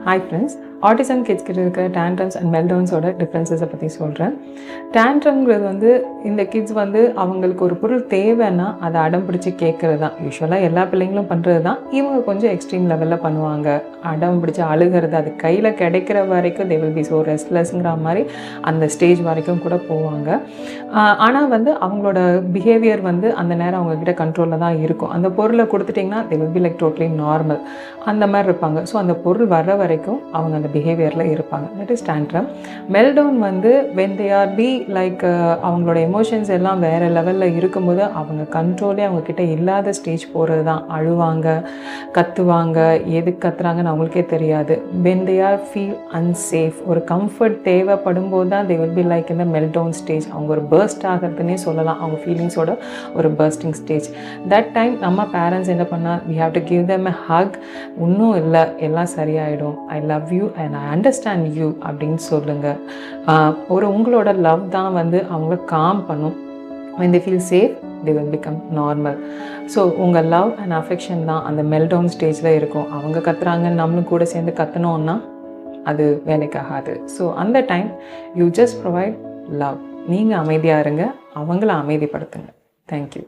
Hi friends, autism kids கிட்ட இருக்க tantrums and மெல்டவுன்ஸோட டிஃப்ரென்சஸை பற்றி சொல்கிறேன். டேண்ட்ரம்ங்கிறது வந்து இந்த கிட்ஸ் வந்து அவங்களுக்கு ஒரு பொருள் தேவைன்னா அதை அடம் பிடிச்சி கேட்குறது தான். யூஸ்வலாக எல்லா பிள்ளைங்களும் பண்ணுறது தான். இவங்க கொஞ்சம் எக்ஸ்ட்ரீம் லெவலில் பண்ணுவாங்க. அடம் பிடிச்சி அழுகிறது, அது கையில் கிடைக்கிற வரைக்கும் தே வில் பி ஸோ ரெஸ்ட்லெஸ்ங்கிற மாதிரி அந்த ஸ்டேஜ் வரைக்கும் கூட போவாங்க. ஆனால் வந்து அவங்களோட பிஹேவியர் வந்து அந்த நேரம் அவங்கக்கிட்ட கண்ட்ரோலில் தான் இருக்கும். அந்த பொருளை கொடுத்துட்டிங்கன்னா தே will be like totally normal அந்த மாதிரி இருப்பாங்க. ஸோ அந்த பொருள் வர்ற வரைக்கும் அவங்க அந்த பிஹேவியரில் இருப்பாங்க. That is tantrum. மெல்டவுன் வந்து when they R be like அவங்களோட எமோஷன்ஸ் எல்லாம் வேறு லெவலில் இருக்கும்போது அவங்க கண்ட்ரோலே அவங்கக்கிட்ட இல்லாத ஸ்டேஜ் போகிறது தான். அழுவாங்க, கத்துவாங்க, எதுக்கு கத்துறாங்கன்னு அவங்களுக்கே தெரியாது. When they are feel unsafe, ஒரு கம்ஃபர்ட் தேவைப்படும் போது தான் தே வில் பி லைக் இந்த மெல்டவுன் ஸ்டேஜ். அவங்க ஒரு பர்ஸ்ட் ஆகிறதுனே சொல்லலாம். அவங்க ஃபீலிங்ஸோட ஒரு பர்ஸ்டிங் ஸ்டேஜ். தட் டைம் நம்ம பேரண்ட்ஸ் என்ன பண்ணால், we have to give them a hug. இன்னும் இல்லை, எல்லாம் சரியாயிடும், I love you and I understand you அப்படின்னு சொல்லுங்கள். உங்களோட லவ் தான் வந்து அவங்கள காம் பண்ணும். when they feel safe they will become normal. So உங்கள் லவ் அண்ட் அஃபெக்ஷன் தான் அந்த மெல்டவுன் ஸ்டேஜில் இருக்கும். அவங்க கத்துறாங்கன்னு நம்மளும் கூட சேர்ந்து கத்தனோன்னா அது வேலைக்காகாது. ஸோ அந்த time you just provide love. நீங்கள் அமைதியாக இருங்க, அவங்கள அமைதிப்படுத்துங்க. தேங்க்யூ.